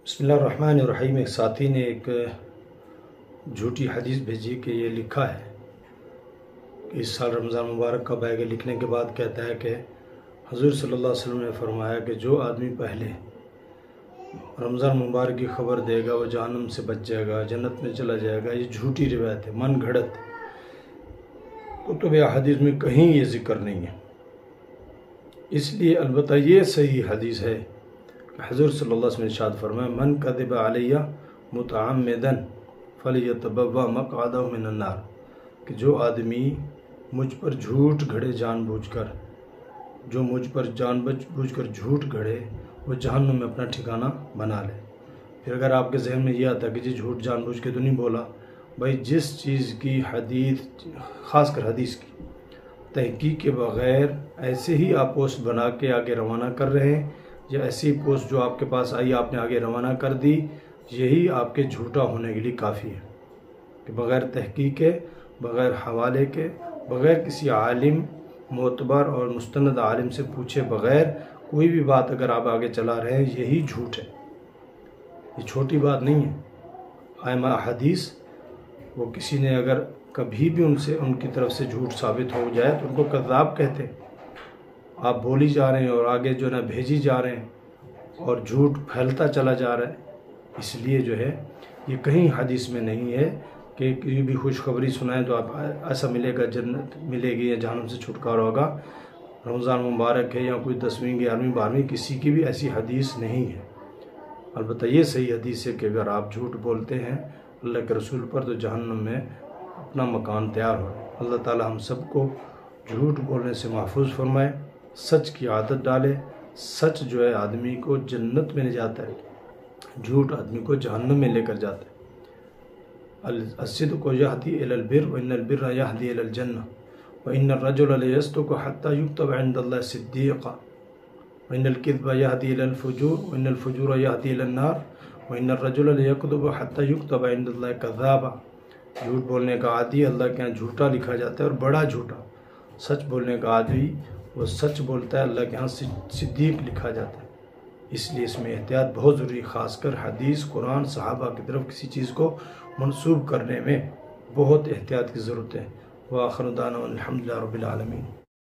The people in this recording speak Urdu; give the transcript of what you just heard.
بسم اللہ الرحمن الرحیم۔ ایک ساتھی نے ایک جھوٹی حدیث بھیجی کہ یہ لکھا ہے کہ اس سال رمضان مبارک کب آئے گا۔ لکھنے کے بعد کہتا ہے کہ حضور صلی اللہ علیہ وسلم نے فرمایا کہ جو آدمی پہلے رمضان مبارک کی خبر دے گا وہ جہنم سے بچ جائے گا، جنت میں چلا جائے گا۔ یہ جھوٹی روایت ہے، من گھڑت۔ کتب احادیث میں کہیں یہ ذکر نہیں ہے، اس لیے البتہ یہ صحیح حدیث ہے کہ حضور صلی اللہ علیہ وسلم نے ارشاد فرمایا من کذب علیہ متعمدا فلیتبوأ مقعدہ من النار، کہ جو آدمی مجھ پر جھوٹ گھڑے جان بوجھ کر، جو مجھ پر جان بوجھ کر جھوٹ گھڑے وہ جہنم میں اپنا ٹھکانہ بنا لے۔ پھر اگر آپ کے ذہن میں یہ آتا کہ جی جھوٹ جان بوجھ کے تو نہیں بولا، بھائی جس چیز کی حدیث، خاص کر حدیث کی تحقیق کے بغیر ایسے ہی آپ پوسٹ بنا کے آگے روانہ کر رہے ہیں، یا ایسی پوسٹ جو آپ کے پاس آئی آپ نے آگے روانہ کر دی، یہی آپ کے جھوٹا ہونے کے لیے کافی ہے کہ بغیر تحقیق کے، بغیر حوالے کے، بغیر کسی عالم معتبر اور مستند عالم سے پوچھے بغیر کوئی بھی بات اگر آپ آگے چلا رہے ہیں، یہی جھوٹ ہے۔ یہ چھوٹی بات نہیں ہے۔ ائمہ حدیث وہ کسی نے اگر کبھی بھی ان کی طرف سے جھوٹ ثابت ہو جائے تو ان کو کذاب کہتے ہیں۔ آپ بولی جا رہے ہیں اور آگے جو ہے بھیجی جا رہے ہیں اور جھوٹ پھیلتا چلا جا رہا ہے، اس لیے جو ہے یہ کہیں حدیث میں نہیں ہے کہ کوئی بھی خوشخبری سنائیں تو آپ ایسا ملے گا، جنت ملے گی یا جہنم سے چھٹکارا ہوگا، رمضان مبارک ہے یا کوئی 10ویں 11ویں 12ویں، کسی کی بھی ایسی حدیث نہیں ہے۔ البتہ یہ صحیح حدیث ہے کہ اگر آپ جھوٹ بولتے ہیں اللہ کے رسول پر تو جہنم میں اپنا مکان تیار ہو۔ اللہ تعالی ہم سب کو جھوٹ بولنے سے محفوظ فرمائے، سچ کی عادت ڈالے۔ سچ جو ہے آدمی کو جنت میں لے جاتا ہے، جھوٹ آدمی کو جہنم میں لے کر جاتا ہے۔ الصدق یہدی الی البر وان البر یہدی الی الجنہ وان الرجل لیصدق حتی یکتب عند اللہ صدیقا وان الکذب یہدی الی الفجور وان الفجور یہدی الی النار وان الرجل لیکذب حتی یکتب عند اللہ کذابا۔ جھوٹ بولنے کا عادی اللہ کے یہاں جھوٹا لکھا جاتا ہے، اور بڑا جھوٹا۔ سچ بولنے کا عادی وہ سچ بولتا ہے، اللہ کے ہاں صدیق لکھا جاتا ہے۔ اس لیے اس میں احتیاط بہت ضروری، خاص کر حدیث، قرآن، صحابہ کی طرف کسی چیز کو منسوب کرنے میں بہت احتیاط کی ضرورت ہے۔ وآخر دعوانا الحمدللہ رب العالمین۔